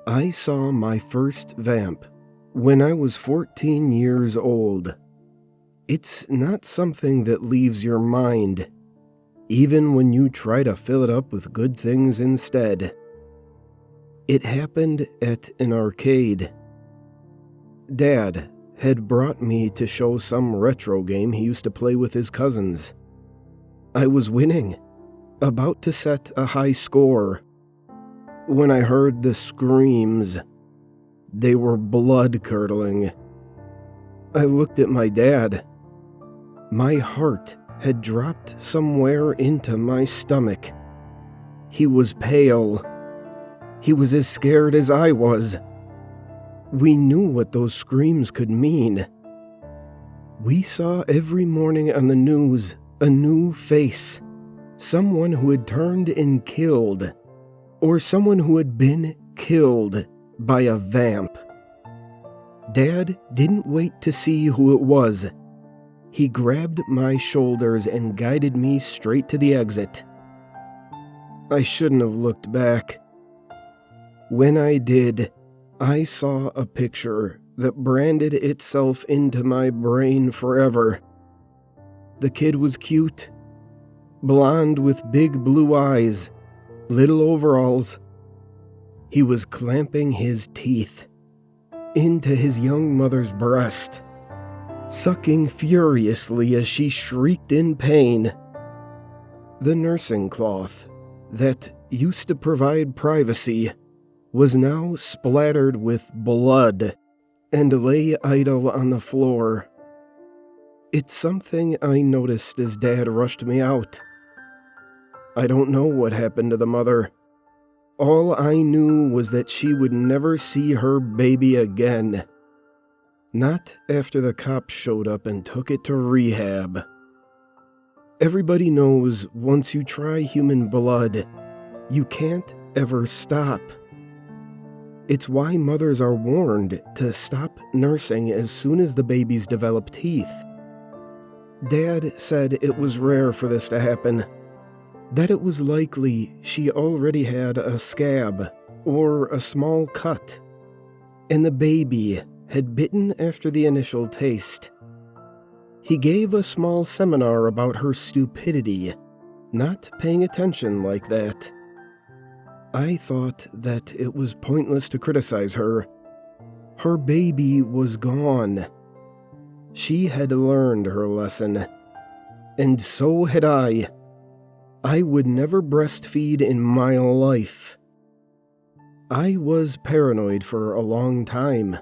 I saw my first vamp when I was 14 years old. It's not something that leaves your mind, even when you try to fill it up with good things instead. It happened at an arcade. Dad had brought me to show some retro game he used to play with his cousins. I was winning, about to set a high score, when I heard the screams. They were blood-curdling. I looked at my dad. My heart had dropped somewhere into my stomach. He was pale. He was as scared as I was. We knew what those screams could mean. We saw every morning on the news a new face, someone who had turned and killed, or someone who had been killed by a vamp. Dad didn't wait to see who it was. He grabbed my shoulders and guided me straight to the exit. I shouldn't have looked back. When I did, I saw a picture that branded itself into my brain forever. The kid was cute, blonde with big blue eyes, little overalls. He was clamping his teeth into his young mother's breast, sucking furiously as she shrieked in pain. The nursing cloth that used to provide privacy was now splattered with blood and lay idle on the floor. It's something I noticed as Dad rushed me out. I don't know what happened to the mother. All I knew was that she would never see her baby again. Not after the cops showed up and took it to rehab. Everybody knows once you try human blood, you can't ever stop. It's why mothers are warned to stop nursing as soon as the babies develop teeth. Dad said it was rare for this to happen, that it was likely she already had a scab or a small cut, and the baby had bitten after the initial taste. He gave a small seminar about her stupidity, not paying attention like that. I thought that it was pointless to criticize her. Her baby was gone. She had learned her lesson, and so had I. I would never breastfeed in my life. I was paranoid for a long time.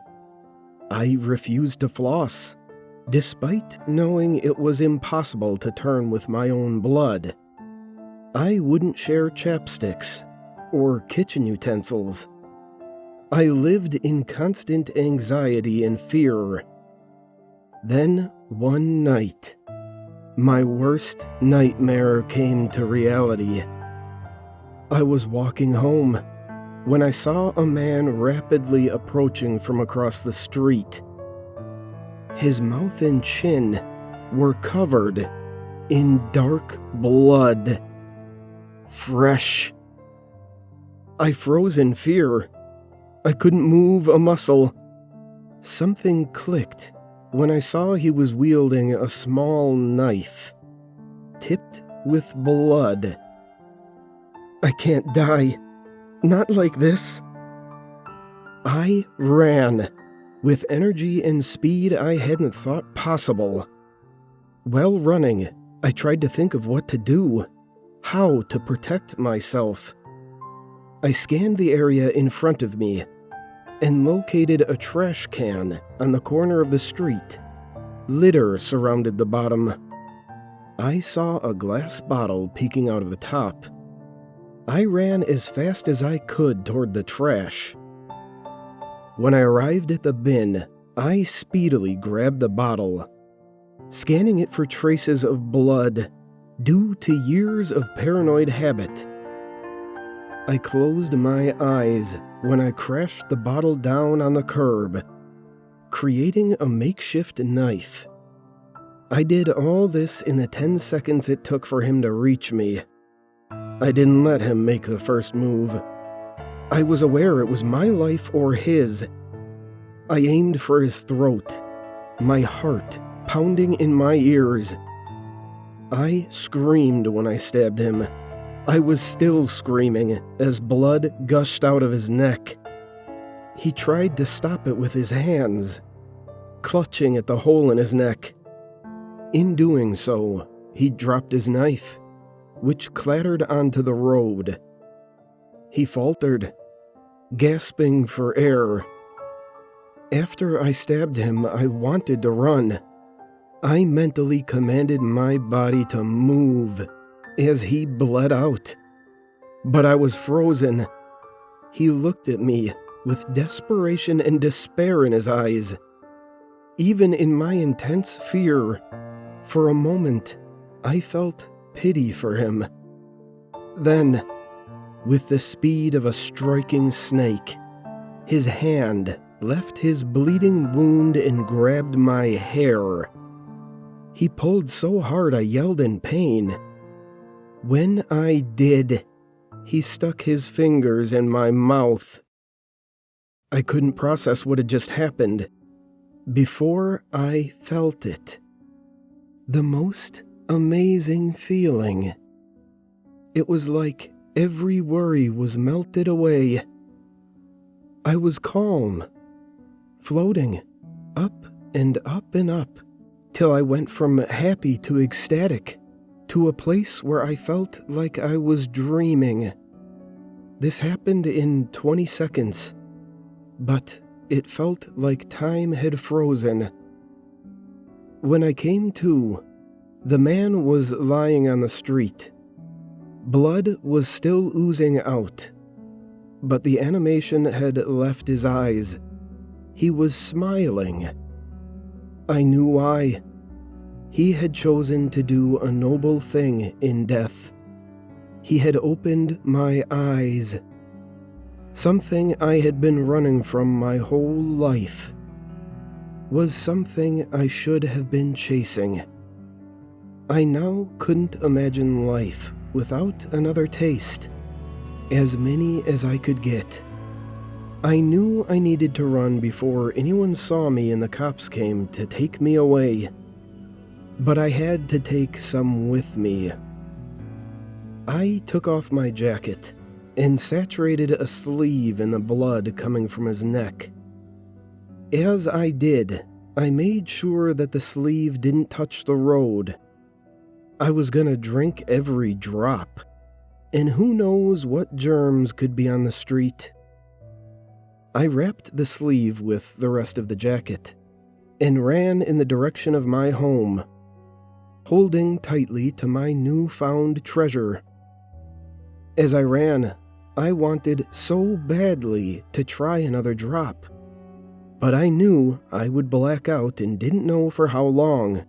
I refused to floss, despite knowing it was impossible to turn with my own blood. I wouldn't share chapsticks or kitchen utensils. I lived in constant anxiety and fear. Then, one night, my worst nightmare came to reality. I was walking home when I saw a man rapidly approaching from across the street. His mouth and chin were covered in dark blood. Fresh. I froze in fear. I couldn't move a muscle. Something clicked when I saw he was wielding a small knife, tipped with blood. I can't die. Not like this. I ran, with energy and speed I hadn't thought possible. While running, I tried to think of what to do, how to protect myself. I scanned the area in front of me and located a trash can on the corner of the street. Litter surrounded the bottom. I saw a glass bottle peeking out of the top. I ran as fast as I could toward the trash. When I arrived at the bin, I speedily grabbed the bottle, scanning it for traces of blood due to years of paranoid habit. I closed my eyes when I crashed the bottle down on the curb, creating a makeshift knife. I did all this in the 10 seconds it took for him to reach me. I didn't let him make the first move. I was aware it was my life or his. I aimed for his throat, my heart pounding in my ears. I screamed when I stabbed him. I was still screaming as blood gushed out of his neck. He tried to stop it with his hands, clutching at the hole in his neck. In doing so, he dropped his knife, which clattered onto the road. He faltered, gasping for air. After I stabbed him, I wanted to run. I mentally commanded my body to move as he bled out. But I was frozen. He looked at me with desperation and despair in his eyes. Even in my intense fear, for a moment, I felt pity for him. Then, with the speed of a striking snake, his hand left his bleeding wound and grabbed my hair. He pulled so hard I yelled in pain. When I did, he stuck his fingers in my mouth. I couldn't process what had just happened before I felt it. The most amazing feeling. It was like every worry was melted away. I was calm, floating up and up and up, till I went from happy to ecstatic, to a place where I felt like I was dreaming. This happened in 20 seconds, but it felt like time had frozen. When I came to, the man was lying on the street. Blood was still oozing out, but the animation had left his eyes. He was smiling. I knew why. He had chosen to do a noble thing in death. He had opened my eyes. Something I had been running from my whole life was something I should have been chasing. I now couldn't imagine life without another taste, as many as I could get. I knew I needed to run before anyone saw me and the cops came to take me away. But I had to take some with me. I took off my jacket and saturated a sleeve in the blood coming from his neck. As I did, I made sure that the sleeve didn't touch the road. I was gonna drink every drop, and who knows what germs could be on the street. I wrapped the sleeve with the rest of the jacket and ran in the direction of my home, holding tightly to my newfound treasure. As I ran, I wanted so badly to try another drop, but I knew I would black out and didn't know for how long.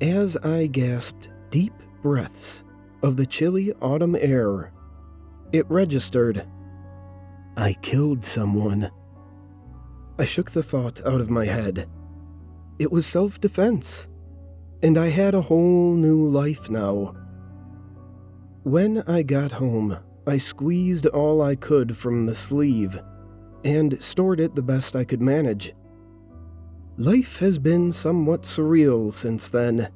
As I gasped deep breaths of the chilly autumn air, it registered. I killed someone. I shook the thought out of my head. It was self-defense, and I had a whole new life now. When I got home, I squeezed all I could from the sleeve and stored it the best I could manage. Life has been somewhat surreal since then.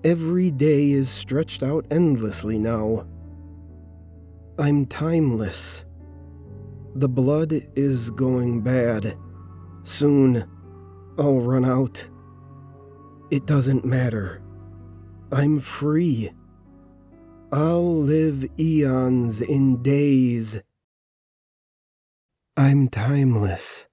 Every day is stretched out endlessly now. I'm timeless. The blood is going bad. Soon, I'll run out. It doesn't matter. I'm free. I'll live eons in days. I'm timeless.